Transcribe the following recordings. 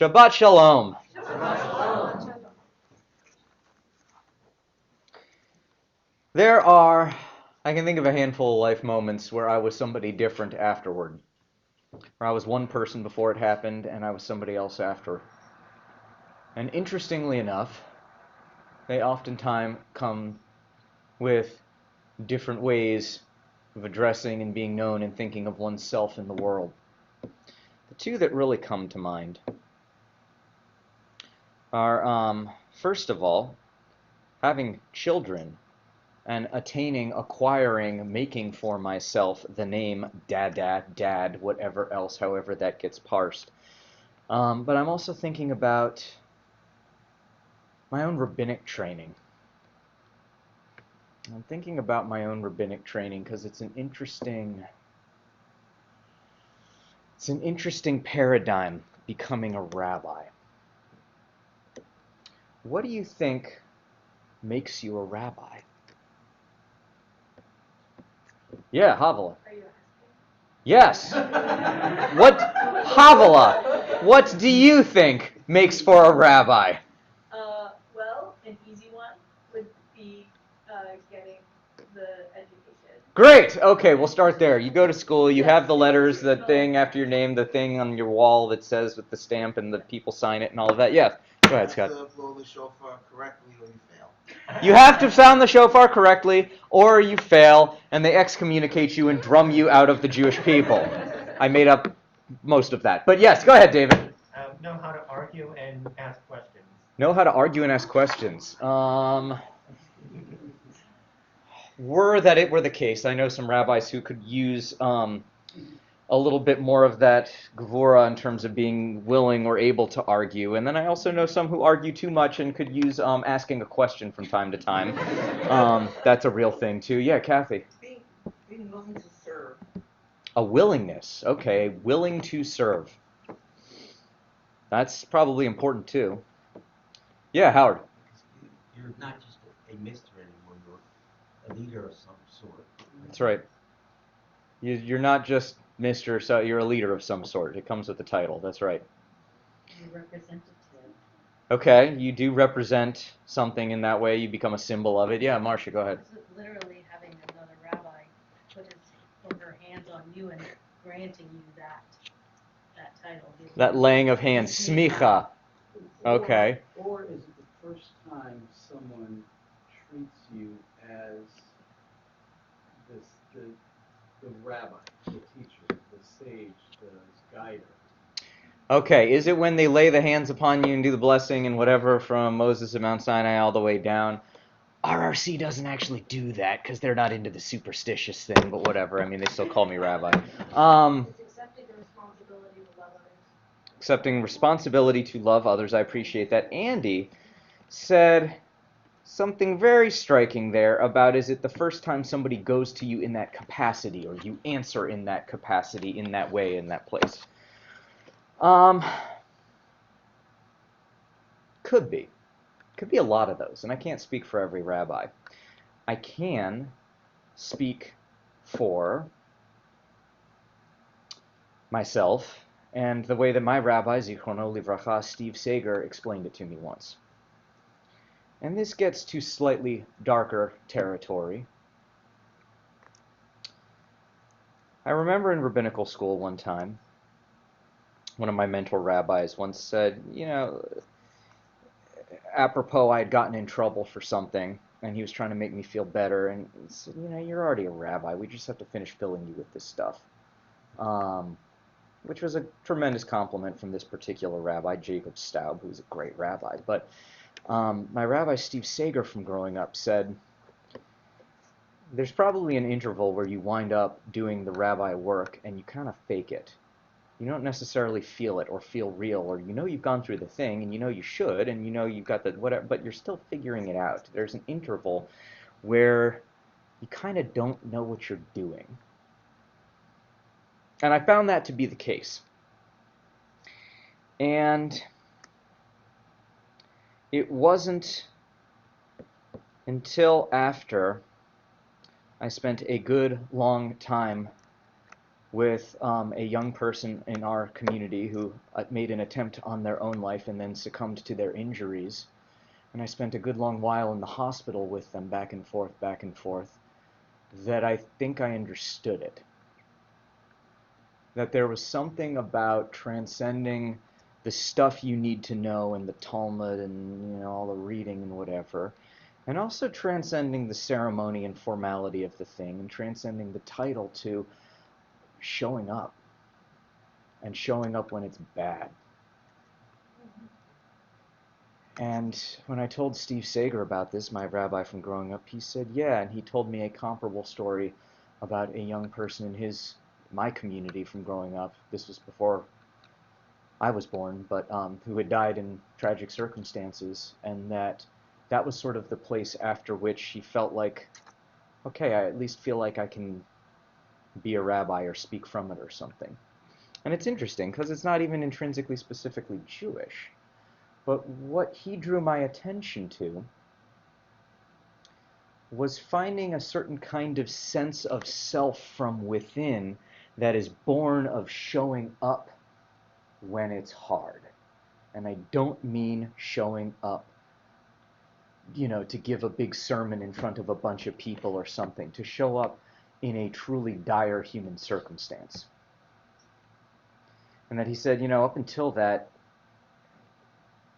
Shabbat Shalom. I can think of a handful of life moments where I was somebody different afterward. Where I was one person before it happened and I was somebody else after. And interestingly enough, they oftentimes come with different ways of addressing and being known and thinking of oneself in the world. The two that really come to mind are, first of all, having children and acquiring, making for myself the name Dad, whatever else, however that gets parsed. But I'm also thinking about my own rabbinic training. I'm thinking about my own rabbinic training because it's an interesting paradigm, becoming a rabbi. What do you think makes you a rabbi? Yeah, Havilah. Are you asking? Yes. Havilah, what do you think makes for a rabbi? Well, an easy one would be getting the education. Great. Okay, we'll start there. You go to school, you have the letters, the thing after your name, the thing on your wall that says with the stamp and the people sign it and all of that. Yes. Go ahead, Scott. You have to blow the shofar correctly or you fail. You have to sound the shofar correctly or you fail and they excommunicate you and drum you out of the Jewish people. I made up most of that. But yes, go ahead, David. Know how to argue and ask questions. Know how to argue and ask questions. Were that it were the case, I know some rabbis who could use a little bit more of that gvura in terms of being willing or able to argue. And then I also know some who argue too much and could use asking a question from time to time. That's a real thing too. Yeah, Kathy. Being willing to serve. A willingness. Okay, willing to serve. That's probably important too. Yeah, Howard. You're not just a mister anymore, you're a leader of some sort. That's right. You're not just Mr. So you're a leader of some sort. It comes with the title. That's right. You're representative. Okay, you do represent something in that way. You become a symbol of it. Yeah, Marcia, go ahead. Literally having another rabbi put her hands on you and granting you that title. That laying of hands, smicha. Okay. Or is it the first time someone treats you as the rabbi, the teacher, the sage, the guider? Okay, is it when they lay the hands upon you and do the blessing and whatever from Moses at Mount Sinai all the way down? RRC doesn't actually do that because they're not into the superstitious thing, but whatever. I mean, they still call me rabbi. It's accepting the responsibility to love others. Accepting responsibility to love others. I appreciate that. Andy said something very striking there about, is it the first time somebody goes to you in that capacity or you answer in that capacity, in that way, in that place? Could be. Could be a lot of those, and I can't speak for every rabbi. I can speak for myself and the way that my rabbi, Zichrono Livracha, Steve Sager, explained it to me once. And this gets to slightly darker territory. I remember in rabbinical school one time, one of my mentor rabbis once said, apropos I had gotten in trouble for something, and he was trying to make me feel better, and he said, you're already a rabbi, we just have to finish filling you with this stuff. Which was a tremendous compliment from this particular rabbi, Jacob Staub, who's a great rabbi. But my rabbi, Steve Sager, from growing up, said, there's probably an interval where you wind up doing the rabbi work and you kind of fake it. You don't necessarily feel it or feel real, or you've gone through the thing and you should and you've got the whatever, but you're still figuring it out. There's an interval where you kind of don't know what you're doing. And I found that to be the case. And it wasn't until after I spent a good long time with a young person in our community who made an attempt on their own life and then succumbed to their injuries. And I spent a good long while in the hospital with them, back and forth, that I think I understood it. That there was something about transcending the stuff you need to know in the Talmud and all the reading and whatever, and also transcending the ceremony and formality of the thing, and transcending the title to showing up, and showing up when it's bad. And when I told Steve Sager about this, my rabbi from growing up, he said, yeah, and he told me a comparable story about a young person in my community from growing up. This was before I was born, but who had died in tragic circumstances, and that was sort of the place after which he felt like, okay, I at least feel like I can be a rabbi or speak from it or something. And it's interesting, because it's not even intrinsically specifically Jewish. But what he drew my attention to was finding a certain kind of sense of self from within that is born of showing up when it's hard. And I don't mean showing up, to give a big sermon in front of a bunch of people or something, to show up in a truly dire human circumstance. And that he said, up until that,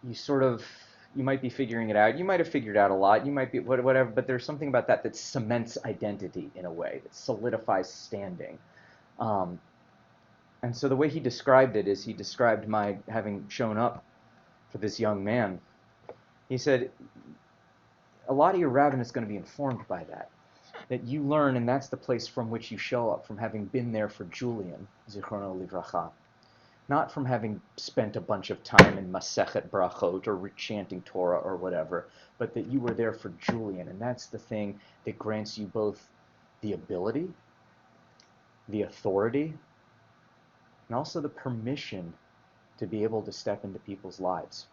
you might be figuring it out. You might have figured out a lot. You might be whatever, but there's something about that cements identity in a way, that solidifies standing. And so the way he described it is he described my having shown up for this young man. He said, a lot of your rabbin is going to be informed by that you learn, and that's the place from which you show up, from having been there for Julian, Zichrono Livracha. Not from having spent a bunch of time in Masechet Brachot or chanting Torah or whatever, but that you were there for Julian, and that's the thing that grants you both the ability, the authority, and also the permission to be able to step into people's lives.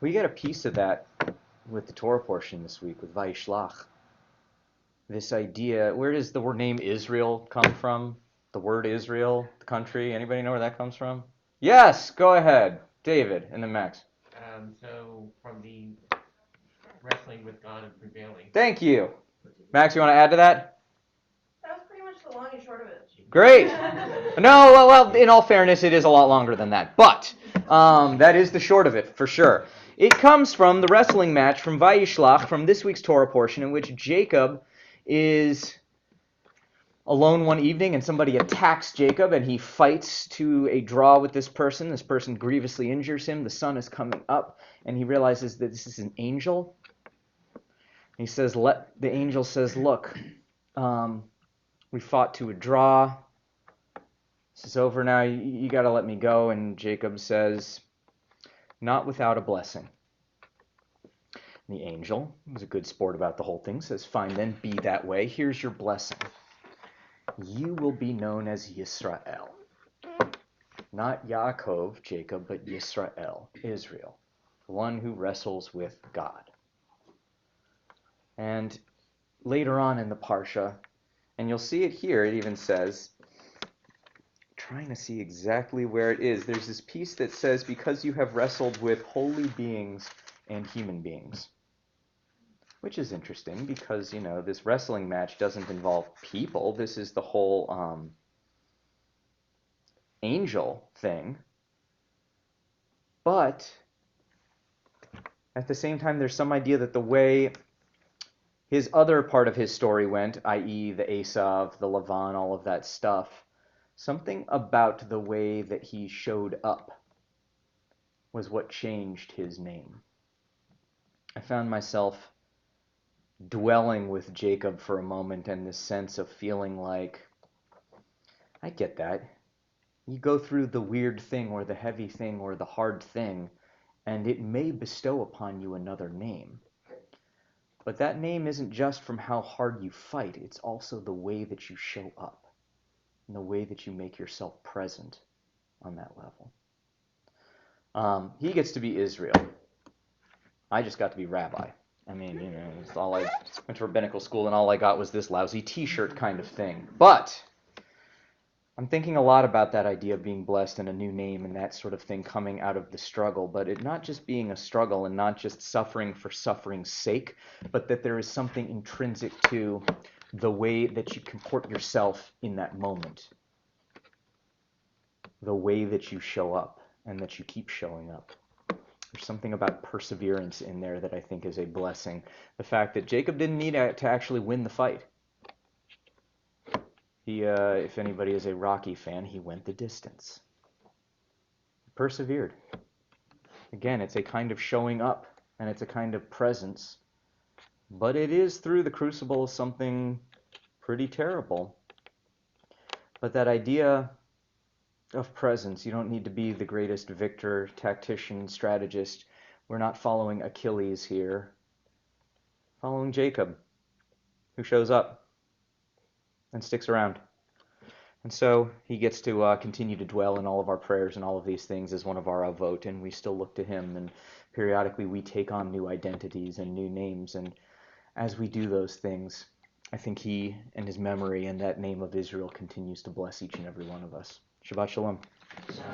We get a piece of that with the Torah portion this week, with Vayishlach. This idea, where does the word name Israel come from? The word Israel, the country, anybody know where that comes from? Yes, go ahead. David, and then Max. So from the wrestling with God and prevailing. Thank you. Max, you want to add to that? That was pretty much the long and short of it. Great. No, well, in all fairness, it is a lot longer than that. But that is the short of it, for sure. It comes from the wrestling match from Vayishlach, from this week's Torah portion, in which Jacob is alone one evening and somebody attacks Jacob and he fights to a draw with this person. This person grievously injures him. The sun is coming up and he realizes that this is an angel. He says, the angel says, look, we fought to a draw. This is over now. You got to let me go. And Jacob says, not without a blessing. And the angel, who's a good sport about the whole thing, says, fine, then be that way. Here's your blessing. You will be known as Yisrael. Not Yaakov, Jacob, but Yisrael, Israel, the one who wrestles with God. And later on in the parsha, and you'll see it here, it even says, trying to see exactly where it is, there's this piece that says, because you have wrestled with holy beings and human beings. Which is interesting because, this wrestling match doesn't involve people. This is the whole angel thing. But at the same time, there's some idea that the way his other part of his story went, i.e. the Esav, the Lavan, all of that stuff, something about the way that he showed up was what changed his name. I found myself dwelling with Jacob for a moment and this sense of feeling like, I get that. You go through the weird thing or the heavy thing or the hard thing, and it may bestow upon you another name. But that name isn't just from how hard you fight, it's also the way that you show up and the way that you make yourself present on that level. He gets to be Israel. I just got to be Rabbi. I mean, it's all I went to rabbinical school and all I got was this lousy T-shirt kind of thing. But I'm thinking a lot about that idea of being blessed and a new name and that sort of thing coming out of the struggle, but it not just being a struggle and not just suffering for suffering's sake, but that there is something intrinsic to the way that you comport yourself in that moment, the way that you show up and that you keep showing up. There's something about perseverance in there that I think is a blessing. The fact that Jacob didn't need to actually win the fight. He, if anybody is a Rocky fan, he went the distance. He persevered. Again, it's a kind of showing up, and it's a kind of presence, but it is through the crucible of something pretty terrible. But that idea of presence, you don't need to be the greatest victor, tactician, strategist. We're not following Achilles here. Following Jacob, who shows up and sticks around. And so he gets to continue to dwell in all of our prayers and all of these things as one of our avot, and we still look to him, and periodically we take on new identities and new names, and as we do those things, I think he and his memory and that name of Israel continues to bless each and every one of us. Shabbat Shalom.